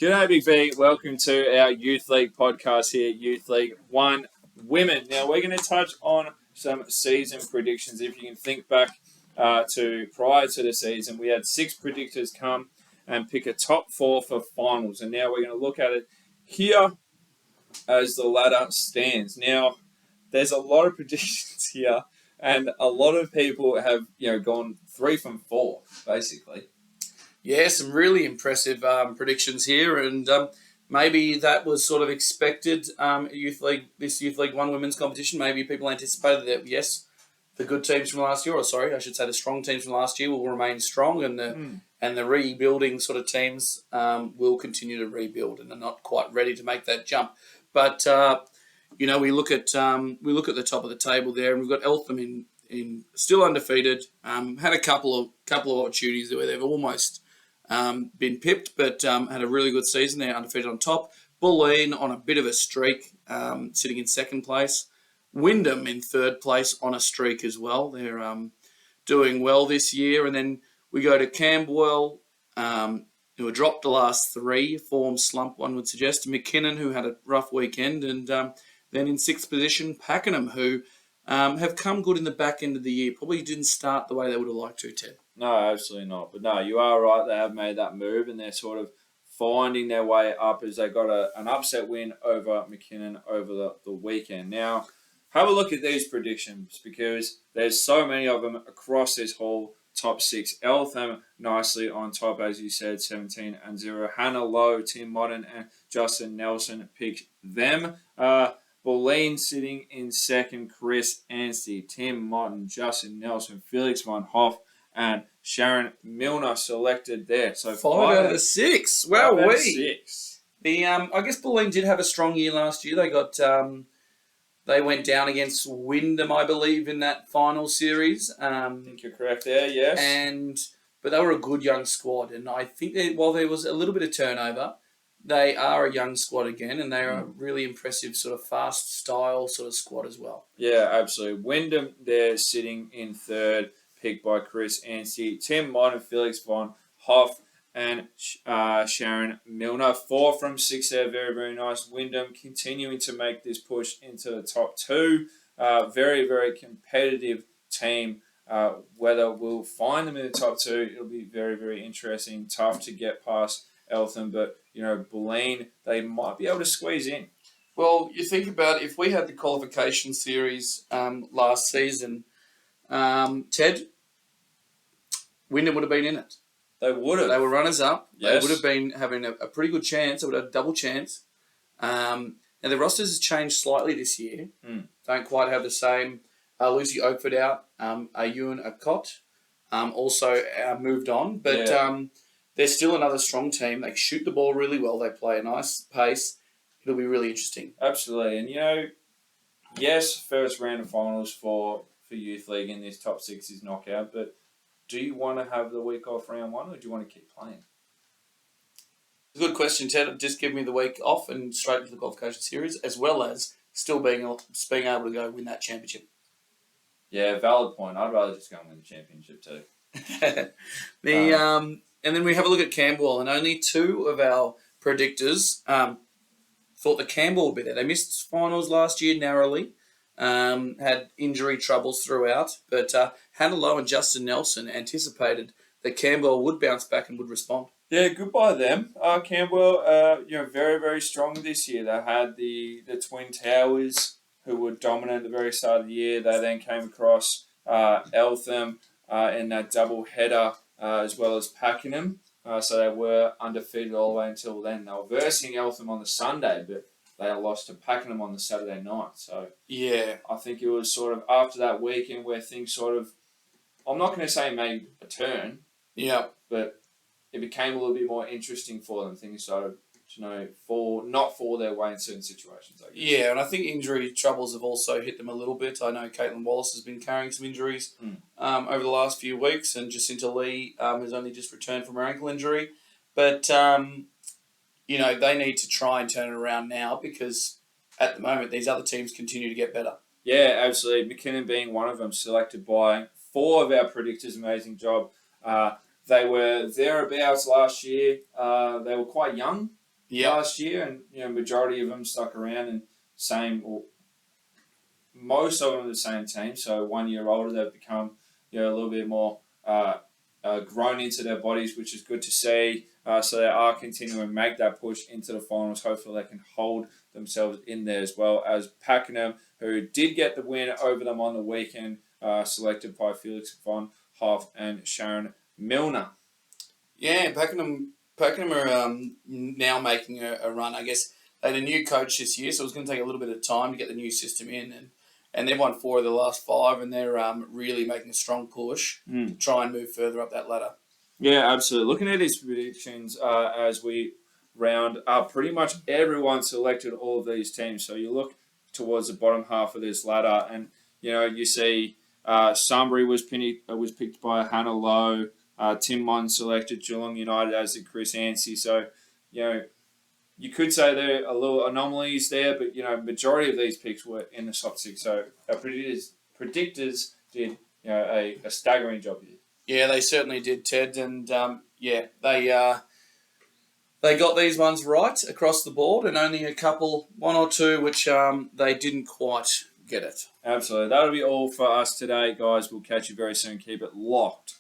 G'day, Big V. Welcome to our Youth League podcast here at Youth League 1 Women. Now, we're going to touch on some season predictions. If you can think back to prior to the season, we had 6 predictors come and pick a top 4 for finals. And now we're going to look at it here as the ladder stands. Now, there's a lot of predictions here, and a lot of people have gone 3 from 4, basically. Yeah, some really impressive predictions here, and maybe that was sort of expected. This Youth League 1 women's competition, maybe people anticipated that, yes, the good teams from last year, the strong teams from last year will remain strong, and the rebuilding sort of teams will continue to rebuild, and they're not quite ready to make that jump. But we look at the top of the table there, and we've got Eltham in still undefeated. Had a couple of opportunities where they've almost been pipped, but had a really good season. They're undefeated on top. Bulleen on a bit of a streak, sitting in second place. Wyndham in third place on a streak as well. They're doing well this year. And then we go to Camberwell, who have dropped the last 3, form slump, one would suggest. McKinnon, who had a rough weekend. And then in 6th position, Pakenham, who have come good in the back end of the year. Probably didn't start the way they would have liked to, Ted. No, absolutely not. But no, you are right. They have made that move, and they're sort of finding their way up as they got an upset win over McKinnon over the weekend. Now, have a look at these predictions because there's so many of them across this whole top 6. Eltham nicely on top, as you said, 17-0. Hannah Lowe, Tim Modern, and Justin Nelson picked them. Bulleen sitting in second, Chris Anstey, Tim Martin, Justin Nelson, Felix von Hoff, and Sharon Milner selected there. So 5 out of the 6. Wow, we. 6. I guess Bulleen did have a strong year last year. They got they went down against Wyndham, I believe, in that final series. I think you're correct there. Yes. But they were a good young squad, and I think while there was a little bit of turnover, they are a young squad again, and they are a really impressive sort of fast style sort of squad as well. Yeah, absolutely. Wyndham, they're sitting in third, picked by Chris Anstey, Tim Modern, Felix von Hoff, and Sharon Milner. 4 from 6 there, very, very nice. Wyndham continuing to make this push into the top 2. Very, very competitive team. Whether we'll find them in the top 2, it'll be very, very interesting. Tough to get past Eltham, but Bulleen, they might be able to squeeze in. Well, you think about if we had the qualification series last season, Ted, Wyndham would have been in it. They would have. They were runners up. Yes. They would have been having a pretty good chance. They would have a double chance. Now the rosters has changed slightly this year. Don't quite have the same. Lucy Oakford out. Ewan Acott also moved on, but. Yeah. They're still another strong team. They shoot the ball really well. They play a nice pace. It'll be really interesting. Absolutely. And, yes, first round of finals for Youth League in this top 6 is knockout, but do you want to have the week off round 1 or do you want to keep playing? It's a good question, Ted. Just give me the week off and straight into the qualification series, as well as still being able to go win that championship. Yeah, valid point. I'd rather just go and win the championship too. And then we have a look at Camberwell, and only 2 of our predictors thought that Camberwell would be there. They missed finals last year narrowly, had injury troubles throughout, but Hannah Lowe and Justin Nelson anticipated that Camberwell would bounce back and would respond. Yeah, good by them. Camberwell, very, very strong this year. They had the Twin Towers, who were dominant at the very start of the year. They then came across Eltham in that double header. As well as Pakenham. So they were undefeated all the way until then. They were versing Eltham on the Sunday, but they lost to Pakenham on the Saturday night. So yeah, I think it was sort of after that weekend where things sort of, I'm not going to say made a turn, but it became a little bit more interesting for them. Things started, not fall their way in certain situations, I guess. Yeah, and I think injury troubles have also hit them a little bit. I know Caitlin Wallace has been carrying some injuries over the last few weeks, and Jacinta Lee has only just returned from her ankle injury. But, they need to try and turn it around now because at the moment these other teams continue to get better. Yeah, absolutely. McKinnon being one of them, selected by 4 of our predictors. Amazing job. They were thereabouts last year. They were quite young. last year, and majority of them stuck around and most of them are the same team. So 1 year older, they've become a little bit more grown into their bodies, which is good to see. So they are continuing to make that push into the finals. Hopefully they can hold themselves in there, as well as Pakenham, who did get the win over them on the weekend, selected by Felix von Hoff and Sharon Milner. Yeah, Pakenham are now making a run. I guess they had a new coach this year, so it's going to take a little bit of time to get the new system in. And they've won 4 of the last 5, and they're really making a strong push to try and move further up that ladder. Yeah, absolutely. Looking at these predictions as we round up, pretty much everyone selected all of these teams. So you look towards the bottom half of this ladder, and you see Sunbury was picked by Hannah Lowe. Tim Mon selected Geelong United, as did Chris Ansey. So you could say there are a little anomalies there, but majority of these picks were in the top 6. So our predictors did a staggering job here. Yeah, they certainly did, Ted, and they got these ones right across the board, and only one or two, which they didn't quite get it. Absolutely. That'll be all for us today, guys. We'll catch you very soon. Keep it locked.